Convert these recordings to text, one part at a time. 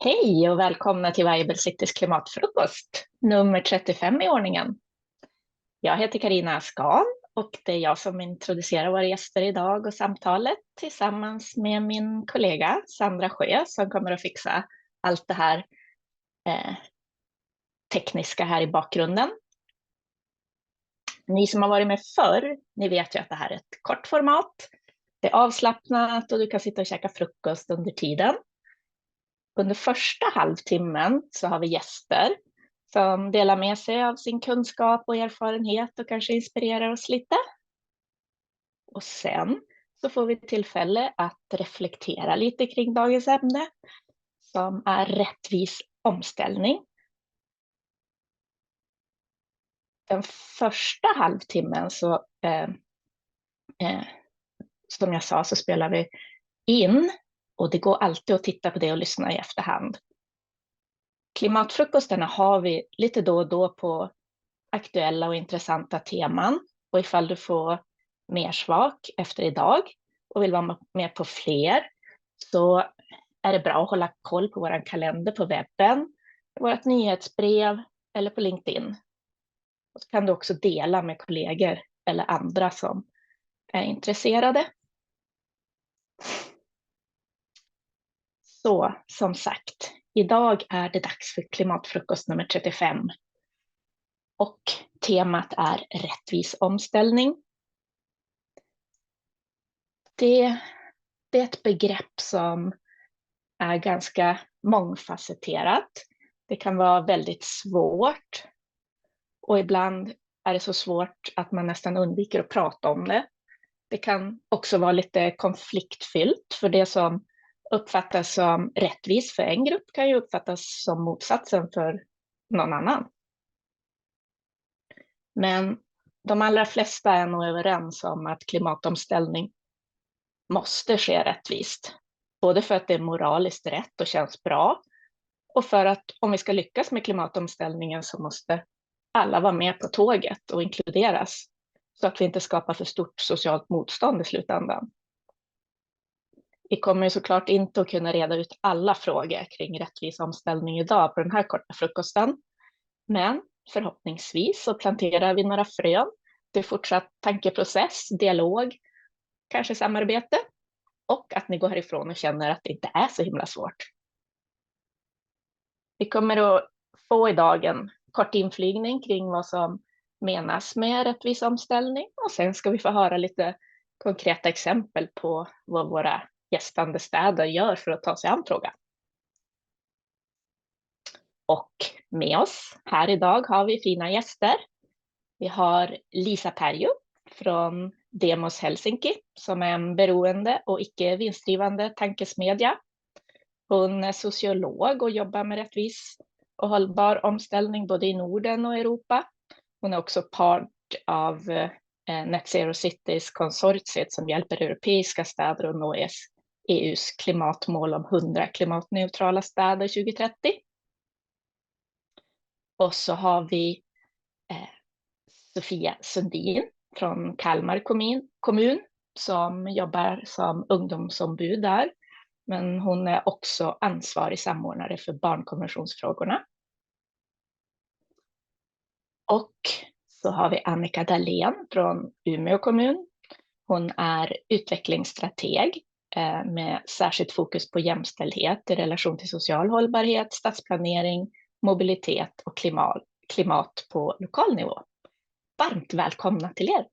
Hej och välkomna till Viable Citys klimatfrukost, nummer 35 i ordningen. Jag heter Carina Askan och det är jag som introducerar våra gäster idag och samtalet tillsammans med min kollega Sandra Sjö som kommer att fixa allt det här tekniska här i bakgrunden. Ni som har varit med förr, ni vet ju att det här är ett kort format. Det är avslappnat och du kan sitta och käka frukost under tiden. Under första halvtimmen så har vi gäster som delar med sig av sin kunskap och erfarenhet och kanske inspirerar oss lite. Och sen så får vi tillfälle att reflektera lite kring dagens ämne som är rättvis omställning. Den första halvtimmen så, som jag sa, så spelar vi in och det går alltid att titta på det och lyssna i efterhand. Klimatfrukostarna har vi lite då och då på aktuella och intressanta teman. Och ifall du får mer svak efter idag och vill vara med på fler så är det bra att hålla koll på vår kalender på webben, vårt nyhetsbrev eller på LinkedIn. Och så kan du också dela med kollegor eller andra som är intresserade. Så som sagt, idag är det dags för klimatfrukost nummer 35. Och temat är rättvis omställning. Det är ett begrepp som är ganska mångfacetterat. Det kan vara väldigt svårt. Och ibland är det så svårt att man nästan undviker att prata om det. Det kan också vara lite konfliktfyllt, för det som uppfattas som rättvis för en grupp kan ju uppfattas som motsatsen för någon annan. Men de allra flesta är nog överens om att klimatomställning måste ske rättvist. Både för att det är moraliskt rätt och känns bra och för att om vi ska lyckas med klimatomställningen så måste alla vara med på tåget och inkluderas så att vi inte skapar för stort socialt motstånd i slutändan. Vi kommer såklart inte att kunna reda ut alla frågor kring rättvis omställning idag på den här korta frukosten. Men förhoppningsvis så planterar vi några frön till fortsatt tankeprocess, dialog, kanske samarbete och att ni går härifrån och känner att det inte är så himla svårt. Vi kommer att få idag en kort inflygning kring vad som menas med rättvis omställning och sen ska vi få höra lite konkreta exempel på vad våra gästande städer gör för att ta sig an frågan. Och med oss här idag har vi fina gäster. Vi har Liisa Perju från Demos Helsinki som är en beroende och icke vinstdrivande tankesmedja. Hon är sociolog och jobbar med rättvis och hållbar omställning både i Norden och Europa. Hon är också part av Net Zero Cities-konsortiet som hjälper europeiska städer att nå EUs klimatmål om 100 klimatneutrala städer 2030. Och så har vi Sofia Sundin från Kalmar kommun som jobbar som ungdomsombud där. Men hon är också ansvarig samordnare för barnkonventionsfrågorna. Och så har vi Annika Dahlén från Umeå kommun. Hon är utvecklingsstrateg med särskilt fokus på jämställdhet i relation till social hållbarhet, stadsplanering, mobilitet och klimat på lokal nivå. Varmt välkomna till er.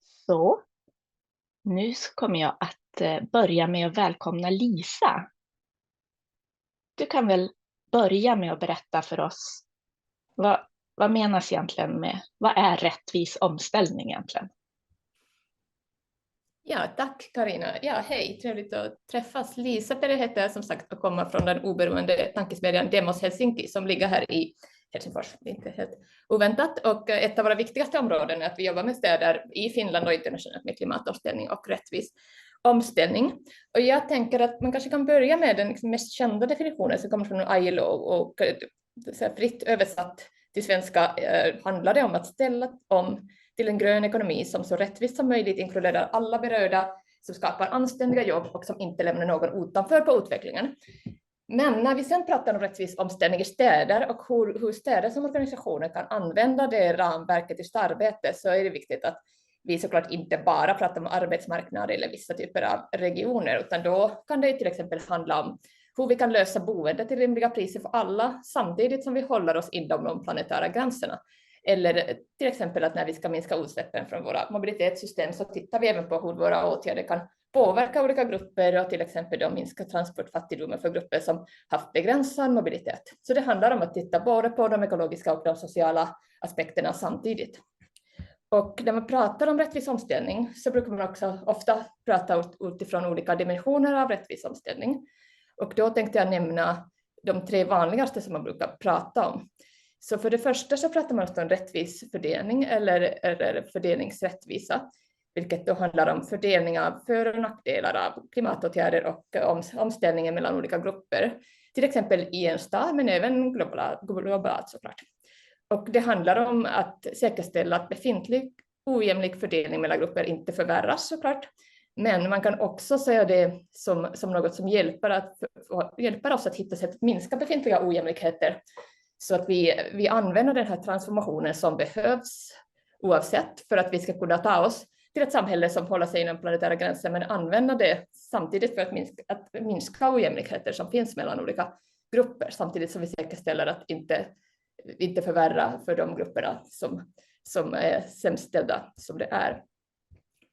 Så nu kommer jag att börja med att välkomna Liisa. Du kan väl börja med att berätta för oss vad menas egentligen med, vad är rättvis omställning egentligen? Ja, tack Carina. Ja, hej, trevligt att träffas. Liisa Perju heter som sagt och kommer från den oberoende tankesmedjan Demos Helsinki som ligger här i Helsingfors, inte helt oväntat. Och ett av våra viktigaste områden är att vi jobbar med städer i Finland och internationellt med klimatomställning och rättvis omställning. Och jag tänker att man kanske kan börja med den mest kända definitionen som kommer från ILO och fritt översatt till svenska handlar det om att ställa om till en grön ekonomi som så rättvist som möjligt inkluderar alla berörda som skapar anständiga jobb och som inte lämnar någon utanför på utvecklingen. Men när vi sen pratar om rättvis omställning i städer och hur städer som organisationer kan använda det ramverket i sitt arbete, så är det viktigt att vi såklart inte bara pratar om arbetsmarknader eller vissa typer av regioner, utan då kan det till exempel handla om hur vi kan lösa boende till rimliga priser för alla samtidigt som vi håller oss inom de planetära gränserna. Eller till exempel att när vi ska minska utsläppen från våra mobilitetssystem så tittar vi även på hur våra åtgärder kan påverka olika grupper och till exempel då minska transportfattigdomen för grupper som haft begränsad mobilitet. Så det handlar om att titta både på de ekologiska och de sociala aspekterna samtidigt. Och när man pratar om rättvis omställning så brukar man också ofta prata utifrån olika dimensioner av rättvis omställning. Och då tänkte jag nämna de 3 vanligaste som man brukar prata om. Så för det första så pratar man om rättvis fördelning eller fördelningsrättvisa, vilket då handlar om fördelning av för- och nackdelar av klimatåtgärder och omställningen mellan olika grupper, till exempel i en stad men även globalt såklart. Och det handlar om att säkerställa att befintlig ojämlik fördelning mellan grupper inte förvärras såklart. Men man kan också säga det som något som hjälper oss att hitta sätt att minska befintliga ojämlikheter. Så att vi använder den här transformationen som behövs oavsett för att vi ska kunna ta oss till ett samhälle som håller sig inom planetära gränser, men använda det samtidigt för att minska ojämlikheter som finns mellan olika grupper, samtidigt som vi säkerställer att inte förvärra för de grupperna som är sämst ställda som det är.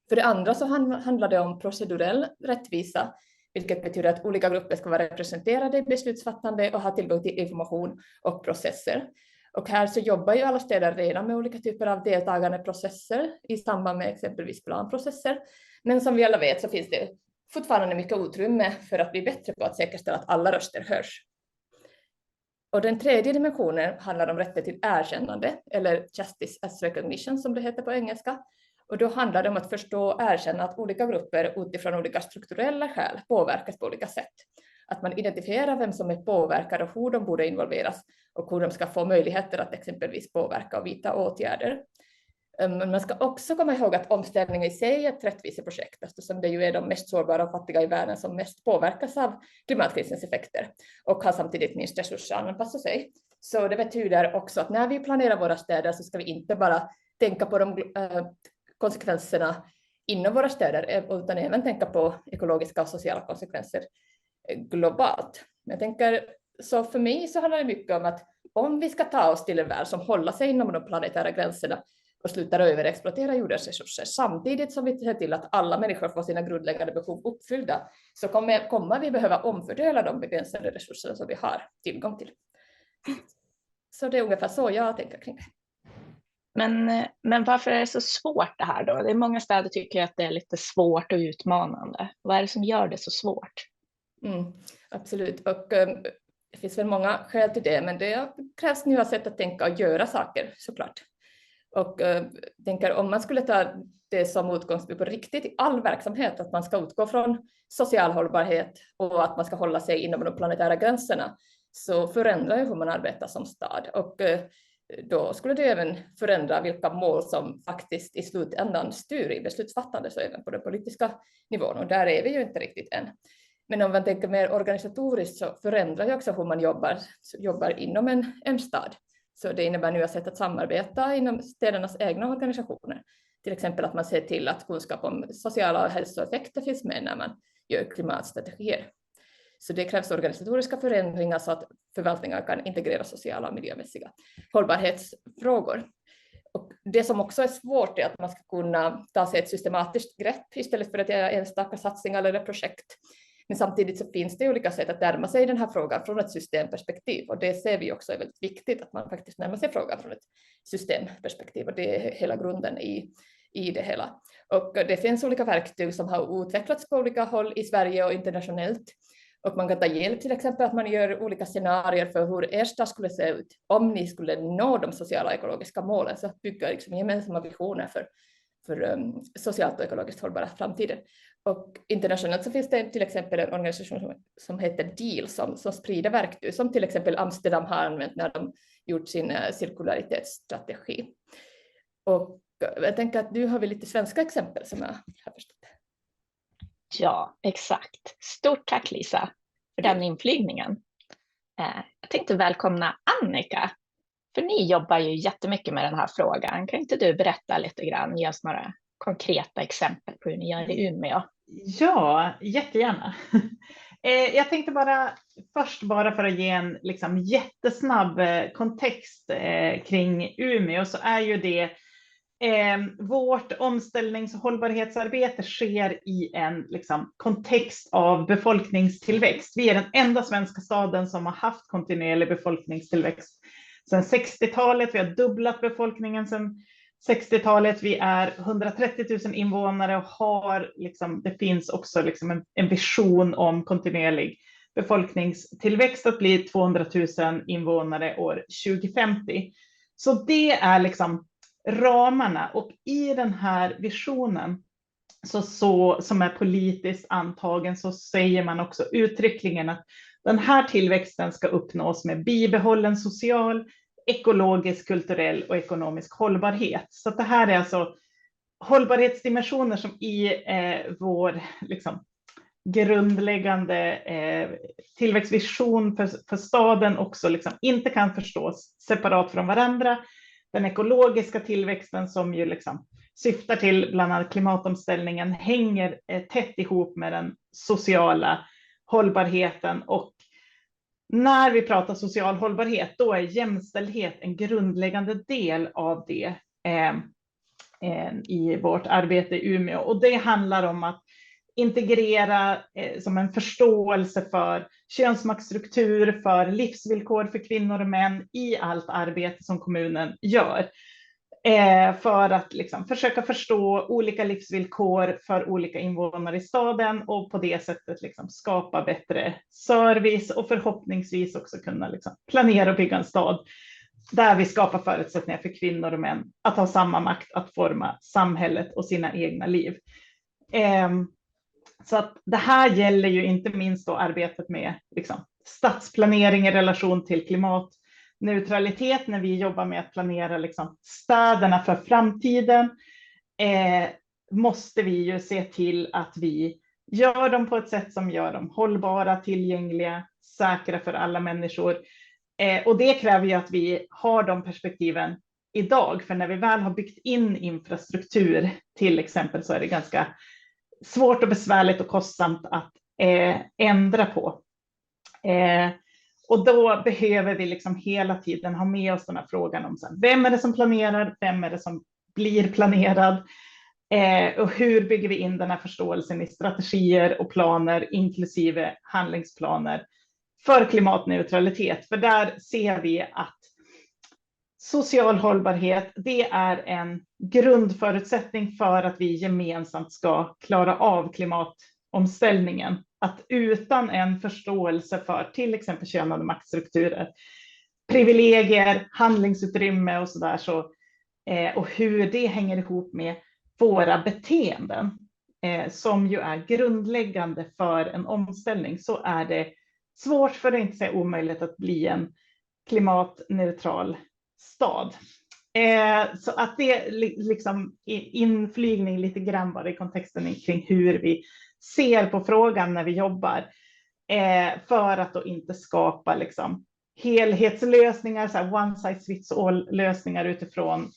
För det andra så handlar det om procedurell rättvisa, vilket betyder att olika grupper ska vara representerade i beslutsfattande och ha tillgång till information och processer. Och här så jobbar ju alla städer redan med olika typer av deltagande processer i samband med exempelvis planprocesser. Men som vi alla vet så finns det fortfarande mycket utrymme för att bli bättre på att säkerställa att alla röster hörs. Och den tredje dimensionen handlar om rätten till erkännande, eller justice as recognition som det heter på engelska. Och då handlar det om att förstå och erkänna att olika grupper utifrån olika strukturella skäl påverkas på olika sätt. Att man identifierar vem som är påverkad och hur de borde involveras och hur de ska få möjligheter att exempelvis påverka och vidta åtgärder. Men man ska också komma ihåg att omställning i sig är ett rättviseprojekt, eftersom det ju är de mest sårbara och fattiga i världen som mest påverkas av klimatkrisens effekter och har samtidigt minst resurser att anpassa sig. Så det betyder också att när vi planerar våra städer så ska vi inte bara tänka på de konsekvenserna inom våra städer, utan även tänka på ekologiska och sociala konsekvenser globalt. Jag tänker, så för mig så handlar det mycket om att om vi ska ta oss till en värld som håller sig inom de planetära gränserna och slutar överexploatera jordens resurser, samtidigt som vi ser till att alla människor får sina grundläggande behov uppfyllda, så kommer vi behöva omfördela de begränsade resurser som vi har tillgång till. Så det är ungefär så jag tänker kring det. Men varför är det så svårt det här då? Det är många städer tycker att det är lite svårt och utmanande. Vad är det som gör det så svårt? Absolut, och det finns väl många skäl till det, men det krävs nya sätt att tänka och göra saker såklart. Och tänker om man skulle ta det som utgångspunkt på riktigt i all verksamhet, att man ska utgå från social hållbarhet och att man ska hålla sig inom de planetära gränserna, så förändrar ju hur man arbetar som stad. Och då skulle det även förändra vilka mål som faktiskt i slutändan styr i beslutsfattande, så även på den politiska nivån. Och där är vi ju inte riktigt än. Men om man tänker mer organisatoriskt så förändrar ju också hur man jobbar inom en stad. Så det innebär nya sätt att samarbeta inom städernas egna organisationer. Till exempel att man ser till att kunskap om sociala och hälsoeffekter finns med när man gör klimatstrategier. Så det krävs organisatoriska förändringar så att förvaltningar kan integrera sociala och miljömässiga hållbarhetsfrågor. Och det som också är svårt är att man ska kunna ta sig ett systematiskt grepp istället för att göra enstaka satsningar eller projekt. Men samtidigt så finns det olika sätt att närma sig den här frågan från ett systemperspektiv. Och det ser vi också är väldigt viktigt, att man faktiskt närmar sig frågan från ett systemperspektiv. Och det är hela grunden i det hela. Och det finns olika verktyg som har utvecklats på olika håll i Sverige och internationellt. Och man kan ta hjälp till exempel att man gör olika scenarier för hur er stad skulle se ut om ni skulle nå de sociala och ekologiska målen. Så att bygga liksom gemensamma visioner för socialt och ekologiskt hållbara framtiden. Och internationellt så finns det till exempel en organisation som heter DEAL som sprider verktyg som till exempel Amsterdam har använt när de gjort sin cirkularitetsstrategi. Och jag tänker att du har väl lite svenska exempel som jag har förstått. Ja, exakt. Stort tack Lisa för den inflygningen. Jag tänkte välkomna Annika, för ni jobbar ju jättemycket med den här frågan. Kan inte du berätta lite grann, ge oss några konkreta exempel på hur ni gör i Umeå? Ja, jättegärna. Jag tänkte bara för att ge en liksom jättesnabb kontext kring Umeå, så är ju det vårt omställnings- och hållbarhetsarbete sker i en liksom kontext av befolkningstillväxt. Vi är den enda svenska staden som har haft kontinuerlig befolkningstillväxt sedan 60-talet. Vi har dubblat befolkningen sedan 60-talet. Vi är 130 000 invånare och har liksom, det finns också liksom en vision om kontinuerlig befolkningstillväxt att bli 200 000 invånare år 2050. Så det är liksom ramarna, och i den här visionen som är politiskt antagen, så säger man också uttryckligen att den här tillväxten ska uppnås med bibehållen social, ekologisk, kulturell och ekonomisk hållbarhet. Så det här är alltså hållbarhetsdimensioner som i vår liksom grundläggande tillväxtvision för staden också liksom inte kan förstås separat från varandra. Den ekologiska tillväxten, som ju liksom syftar till bland annat klimatomställningen, hänger tätt ihop med den sociala hållbarheten. Och när vi pratar social hållbarhet, då är jämställdhet en grundläggande del av det i vårt arbete i Umeå. Och det handlar om att integrera som en förståelse för könsmaktsstruktur, för livsvillkor för kvinnor och män i allt arbete som kommunen gör. För att liksom försöka förstå olika livsvillkor för olika invånare i staden och på det sättet liksom skapa bättre service och förhoppningsvis också kunna liksom planera och bygga en stad där vi skapar förutsättningar för kvinnor och män att ha samma makt att forma samhället och sina egna liv. Så att det här gäller ju inte minst då arbetet med liksom stadsplanering i relation till klimatneutralitet. När vi jobbar med att planera liksom städerna för framtiden måste vi ju se till att vi gör dem på ett sätt som gör dem hållbara, tillgängliga, säkra för alla människor. Och det kräver ju att vi har de perspektiven idag, för när vi väl har byggt in infrastruktur till exempel, så är det ganska svårt och besvärligt och kostsamt att ändra på. Och då behöver vi liksom hela tiden ha med oss den här frågan om så här, vem är det som planerar, vem är det som blir planerad, och hur bygger vi in den här förståelsen i strategier och planer, inklusive handlingsplaner för klimatneutralitet. För där ser vi att social hållbarhet, det är en grundförutsättning för att vi gemensamt ska klara av klimatomställningen. Att utan en förståelse för till exempel könade maktstrukturer, privilegier, handlingsutrymme och sådär, och hur det hänger ihop med våra beteenden, som ju är grundläggande för en omställning, så är det svårt, för att inte säga omöjligt, att bli en klimatneutral stad. Så att det liksom inflygning lite grann bara i kontexten kring hur vi ser på frågan när vi jobbar, för att då inte skapa liksom helhetslösningar, så här one size fits all lösningar utifrån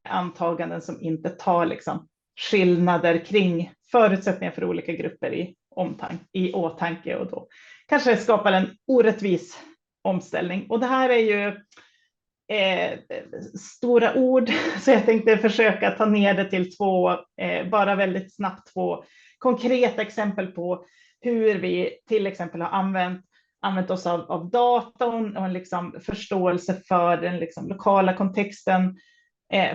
antaganden som inte tar liksom skillnader kring förutsättningar för olika grupper i åtanke, och då kanske det skapar en orättvis omställning. Och det här är ju stora ord, så jag tänkte försöka ta ner det till bara väldigt snabbt två konkreta exempel på hur vi till exempel har använt oss av datorn och en liksom förståelse för den liksom lokala kontexten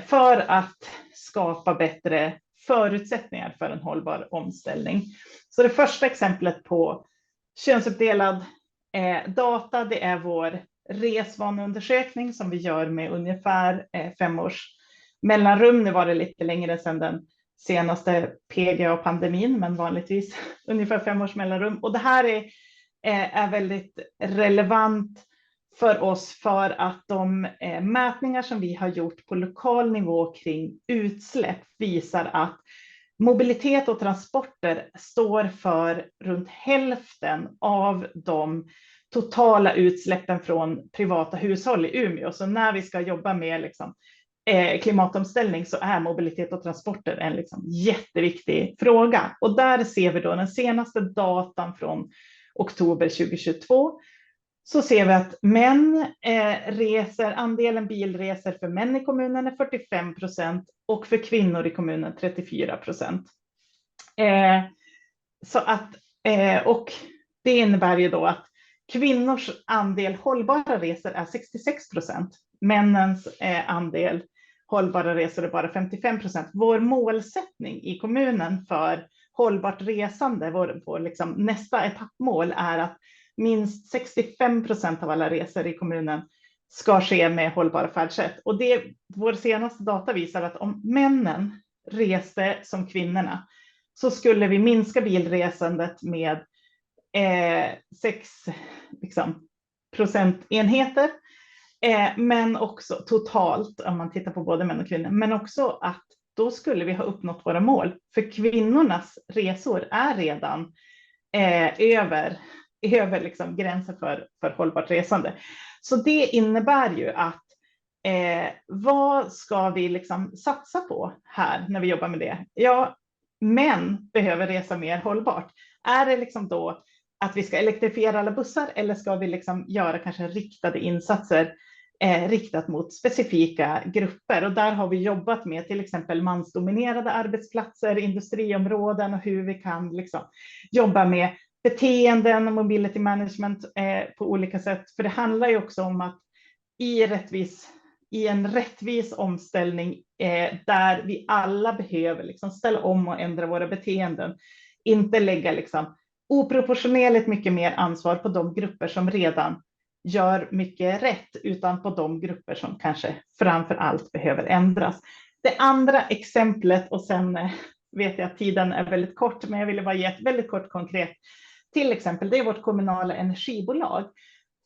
för att skapa bättre förutsättningar för en hållbar omställning. Så det första exemplet på könsuppdelad data, det är vår resvaneundersökning som vi gör med ungefär 5 års mellanrum. Nu var det lite längre sedan den senaste PGA-pandemin, men vanligtvis ungefär 5 års mellanrum. Och det här är väldigt relevant för oss, för att de mätningar som vi har gjort på lokal nivå kring utsläpp visar att mobilitet och transporter står för runt hälften av de totala utsläppen från privata hushåll i Umeå. Så när vi ska jobba med liksom, klimatomställning så är mobilitet och transporter en liksom jätteviktig fråga. Och där ser vi då den senaste datan från oktober 2022. Så ser vi att andelen bilresor för män i kommunen är 45% och för kvinnor i kommunen 34%. Och det innebär ju då att kvinnors andel hållbara resor är 66%. Männens andel hållbara resor är bara 55%. Vår målsättning i kommunen för hållbart resande, vår liksom nästa etappmål är att minst 65% av alla resor i kommunen ska ske med hållbara färdsätt. Och vår senaste data visar att om männen reste som kvinnorna så skulle vi minska bilresandet med 6 procentenheter. Men också totalt, om man tittar på både män och kvinnor, men också att då skulle vi ha uppnått våra mål. För kvinnornas resor är redan över liksom gränsen för hållbart resande. Så det innebär ju att vad ska vi liksom satsa på här när vi jobbar med det? Ja, män behöver resa mer hållbart. Är det liksom då att vi ska elektrifiera alla bussar eller ska vi liksom göra kanske riktade insatser riktat mot specifika grupper? Och där har vi jobbat med till exempel mansdominerade arbetsplatser, industriområden och hur vi kan liksom jobba med beteenden och mobility management på olika sätt. För det handlar ju också om att i en rättvis omställning där vi alla behöver liksom ställa om och ändra våra beteenden, inte lägga liksom oproportionerligt mycket mer ansvar på de grupper som redan gör mycket rätt, utan på de grupper som kanske framför allt behöver ändras. Det andra exemplet, och sen vet jag att tiden är väldigt kort, men jag ville bara ge ett väldigt kort konkret till exempel, det är vårt kommunala energibolag.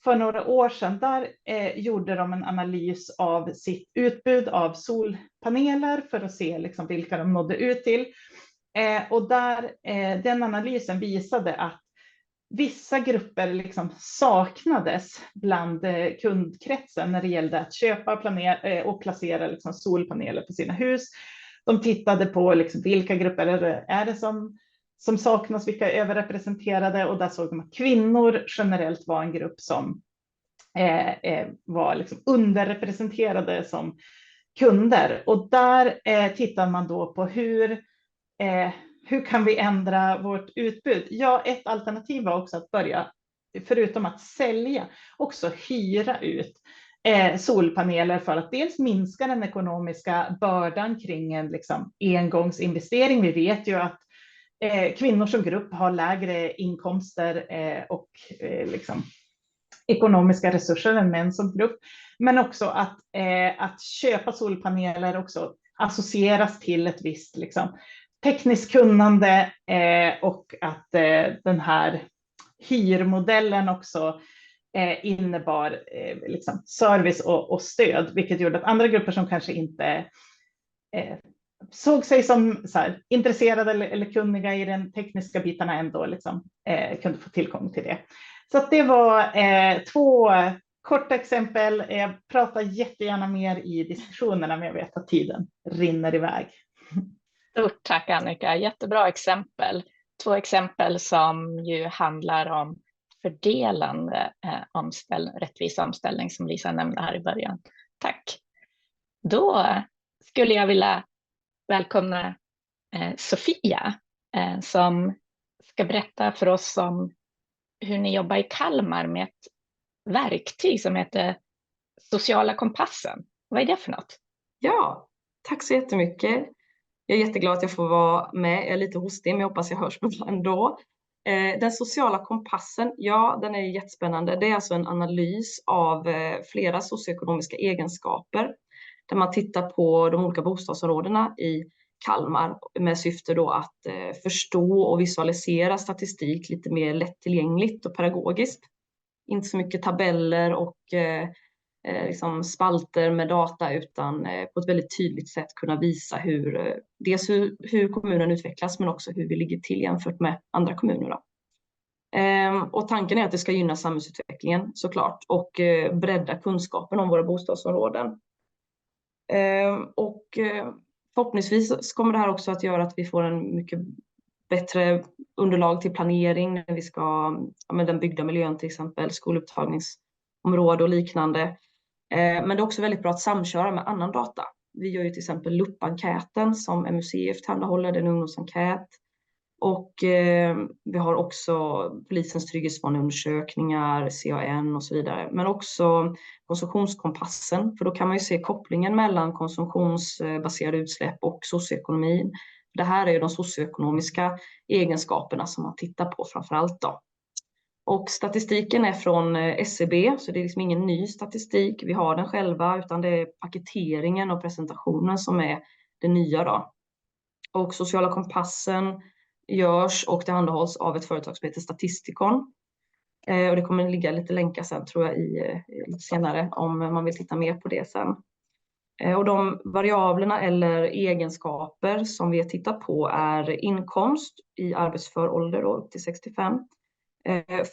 För några år sedan där gjorde de en analys av sitt utbud av solpaneler för att se liksom vilka de nådde ut till. Och den analysen visade att vissa grupper liksom saknades bland kundkretsen när det gällde att köpa och placera liksom solpaneler på sina hus. De tittade på liksom vilka grupper är det som saknas, vilka är överrepresenterade, och där såg de att kvinnor generellt var en grupp som var liksom underrepresenterade som kunder. Och där tittar man då på hur kan vi ändra vårt utbud? Ja, ett alternativ var också att börja, förutom att sälja, också hyra ut solpaneler för att dels minska den ekonomiska bördan kring en liksom engångsinvestering. Vi vet ju att kvinnor som grupp har lägre inkomster och liksom ekonomiska resurser än män som grupp. Men också att köpa solpaneler också associeras till ett visst liksom tekniskt kunnande och att den här hyrmodellen också innebar liksom service och stöd, vilket gjorde att andra grupper som kanske inte såg sig som så här, intresserade eller kunniga i den tekniska bitarna ändå liksom, kunde få tillgång till det. Så att det var 2 korta exempel. Jag pratar jättegärna mer i diskussionerna, men jag vet att tiden rinner iväg. Stort tack Annika, jättebra exempel. 2 exempel som ju handlar om fördelande rättvis omställning som Lisa nämnde här i början. Tack. Då skulle jag vilja välkomna Sofia som ska berätta för oss om hur ni jobbar i Kalmar med ett verktyg som heter Sociala kompassen. Vad är det för något? Ja, tack så jättemycket. Jag är jätteglad att jag får vara med. Jag är lite hostig, men jag hoppas jag hörs bra ändå. Den sociala kompassen, ja, den är jättespännande. Det är alltså en analys av flera socioekonomiska egenskaper där man tittar på de olika bostadsområdena i Kalmar med syfte då att förstå och visualisera statistik lite mer lättillgängligt och pedagogiskt. Inte så mycket tabeller och liksom spalter med data, utan på ett väldigt tydligt sätt kunna visa dels hur kommunen utvecklas, men också hur vi ligger till jämfört med andra kommuner då. Och tanken är att det ska gynna samhällsutvecklingen såklart, och bredda kunskapen om våra bostadsområden. Och förhoppningsvis kommer det här också att göra att vi får en mycket bättre underlag till planering när vi ska, med den byggda miljön till exempel, skolupptagningsområde och liknande. Men det är också väldigt bra att samköra med annan data. Vi gör ju till exempel LUP-enkäten som MUCF tillhandahåller, en ungdomsenkät. Och vi har också polisens trygghetsvaneundersökningar, CAN och så vidare. Men också konsumtionskompassen, för då kan man ju se kopplingen mellan konsumtionsbaserade utsläpp och socioekonomin. Det här är ju de socioekonomiska egenskaperna som man tittar på framförallt då. Och statistiken är från SCB, så det är liksom ingen ny statistik. Vi har den själva, utan det är paketeringen och presentationen som är det nya då. Och sociala kompassen görs och det handhålls av ett företag som heter Statistikon. Och det kommer ligga lite länkar sen tror jag lite senare om man vill titta mer på det sen. Och de variablerna eller egenskaper som vi tittar på är inkomst i arbetsför ålder då, upp till 65.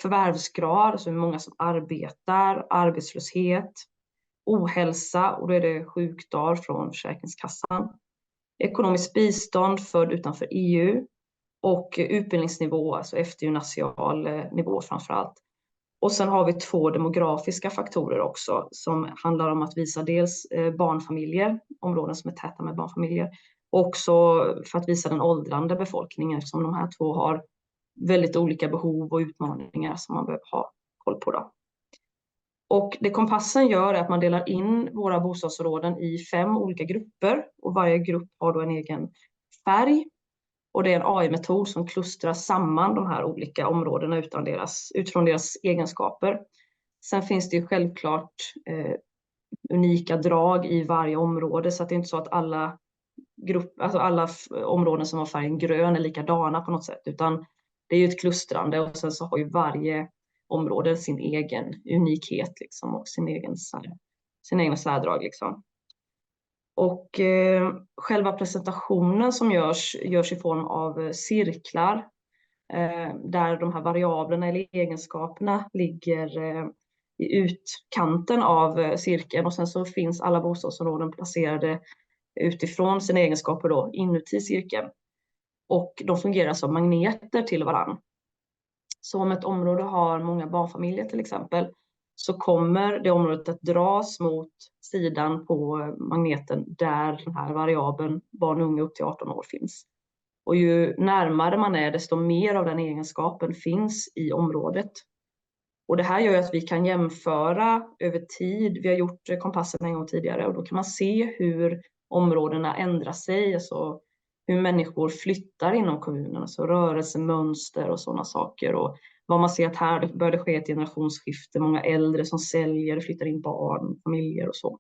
Förvärvsgrad, alltså hur många som arbetar, arbetslöshet, ohälsa, och då är det sjukdagar från Försäkringskassan. Ekonomiskt bistånd född utanför EU och utbildningsnivå, alltså eftergymnasial nivå framförallt. Och sen har vi 2 demografiska faktorer också som handlar om att visa dels barnfamiljer, områden som är täta med barnfamiljer, och också för att visa den åldrande befolkningen, eftersom de här 2 har väldigt olika behov och utmaningar som man behöver ha koll på då. Och det kompassen gör är att man delar in våra bostadsområden i 5 olika grupper, och varje grupp har då en egen färg. Och det är en AI-metod som klustrar samman de här olika områdena utifrån deras egenskaper. Sen finns det ju självklart unika drag i varje område, så att det är inte så att alla områden som har färgen grön är likadana på något sätt, utan det är ju ett klustrande, och sen så har ju varje område sin egen unikhet liksom, och sin egen särdrag liksom. Och själva presentationen som görs i form av cirklar där de här variablerna eller egenskaperna ligger i utkanten av cirkeln, och sen så finns alla bostadsområden placerade utifrån sina egenskaper då inuti cirkeln, och de fungerar som magneter till varann. Så om ett område har många barnfamiljer till exempel, så kommer det området att dras mot sidan på magneten där den här variabeln barn och unga upp till 18 år finns. Och ju närmare man är, desto mer av den egenskapen finns i området. Och det här gör att vi kan jämföra över tid. Vi har gjort kompassen en gång tidigare, och då kan man se hur områdena ändrar sig, alltså hur människor flyttar inom kommunen, alltså rörelsemönster och sådana saker. Och vad man ser att här börjar det ske ett generationsskifte, många äldre som säljer, flyttar in barn, familjer och så.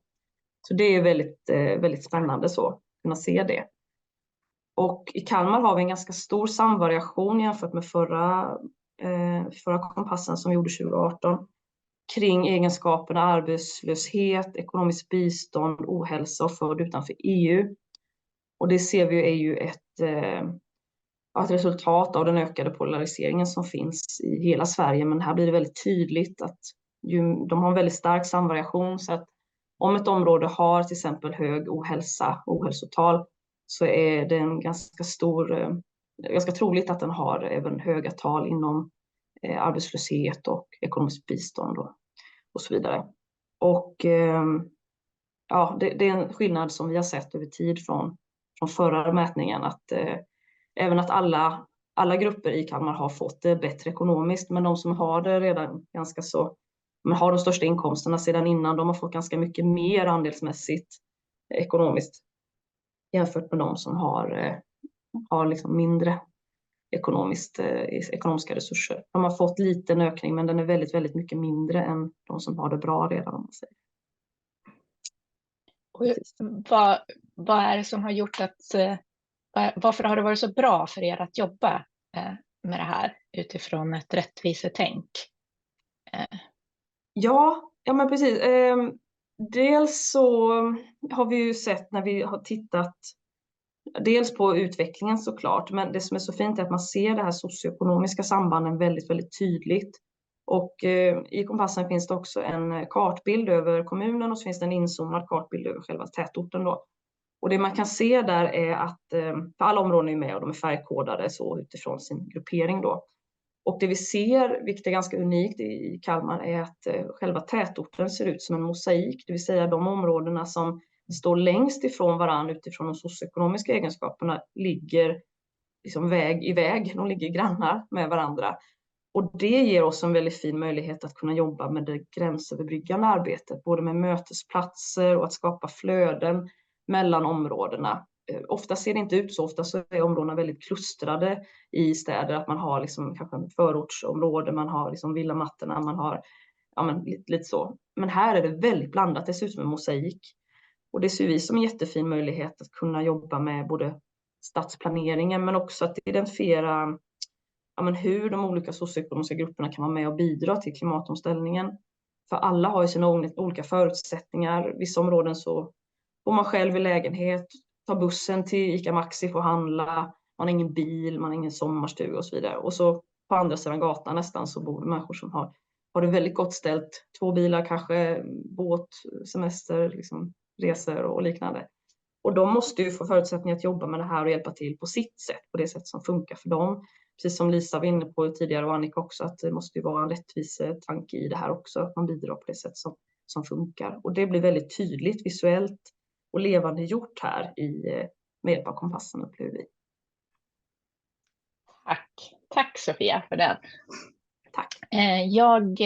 Så det är väldigt, väldigt spännande så, att kunna se det. Och i Kalmar har vi en ganska stor samvariation jämfört med förra kompassen som vi gjorde 2018 kring egenskaperna arbetslöshet, ekonomiskt bistånd, ohälsa och född utanför EU. Och det ser vi är ju ett resultat av den ökade polariseringen som finns i hela Sverige, men här blir det väldigt tydligt att de har en väldigt stark samvariation, så att om ett område har till exempel hög ohälsotal, så är det en ganska troligt att den har även höga tal inom arbetslöshet och ekonomiskt bistånd och så vidare. Och ja, det är en skillnad som vi har sett över tid från förra mätningen, att även att alla grupper i Kalmar har fått det bättre ekonomiskt, men de som har det redan ganska så, men har de största inkomsterna sedan innan, de har fått ganska mycket mer andelsmässigt ekonomiskt jämfört med de som har liksom mindre ekonomiska resurser. De har fått liten ökning, men den är väldigt, väldigt mycket mindre än de som har det bra redan, om man säger. Vad är det som har gjort varför har det varit så bra för er att jobba med det här utifrån ett rättvisetänk? Ja, men precis. Dels så har vi ju sett när vi har tittat dels på utvecklingen såklart, men det som är så fint är att man ser det här socioekonomiska sambanden väldigt, väldigt tydligt. Och i kompassen finns det också en kartbild över kommunen och så finns det en inzoomad kartbild över själva tätorten då. Och det man kan se där är att för alla områden är med och de är färgkodade så utifrån sin gruppering då. Och det vi ser, vilket är ganska unikt i Kalmar, är att själva tätorten ser ut som en mosaik. Det vill säga de områdena som står längst ifrån varandra utifrån de socioekonomiska egenskaperna ligger liksom väg i väg. De ligger grannar med varandra. Och det ger oss en väldigt fin möjlighet att kunna jobba med det gränsöverbryggande arbetet. Både med mötesplatser och att skapa flöden mellan områdena. Ofta ser det inte ut så, ofta så är områdena väldigt klustrade i städer. Att man har liksom kanske en förortsområde, man har liksom villamattorna, man har lite så. Men här är det väldigt blandat, det ser ut som en mosaik. Och det ser vi som en jättefin möjlighet att kunna jobba med både stadsplaneringen men också att identifiera hur de olika socioekonomiska grupperna kan vara med och bidra till klimatomställningen. För alla har ju sina olika förutsättningar. Vissa områden så får man själv i lägenhet, ta bussen till ICA Maxi för att handla, man har ingen bil, man har ingen sommarstuga och så vidare. Och så på andra sidan gatan nästan så bor det människor som har det väldigt gott ställt. 2 bilar kanske, båt, semester, liksom, resor och liknande. Och de måste ju få förutsättningar att jobba med det här och hjälpa till på sitt sätt, på det sätt som funkar för dem. Precis som Lisa var inne på tidigare och Annika också, att det måste ju vara en rättvisetanke i det här också, att man bidrar på det sätt som funkar. Och det blir väldigt tydligt visuellt och levande gjort här med hjälp av kompassen, upplever vi. Tack Sofia för det. Tack. Jag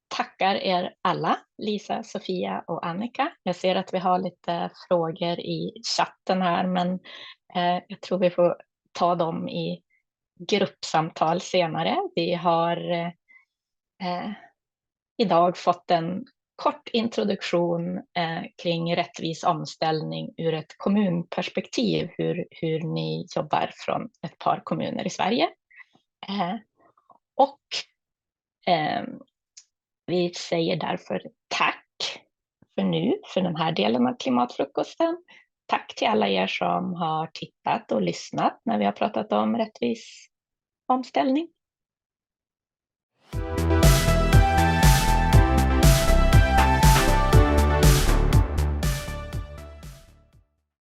tackar er alla, Lisa, Sofia och Annika. Jag ser att vi har lite frågor i chatten här, men jag tror vi får ta dem i gruppsamtal senare. Vi har idag fått en kort introduktion kring rättvis omställning ur ett kommunperspektiv, hur ni jobbar från ett par kommuner i Sverige. Och vi säger därför tack för nu, för den här delen av klimatfrukosten. Tack till alla er som har tittat och lyssnat när vi har pratat om rättvis omställning.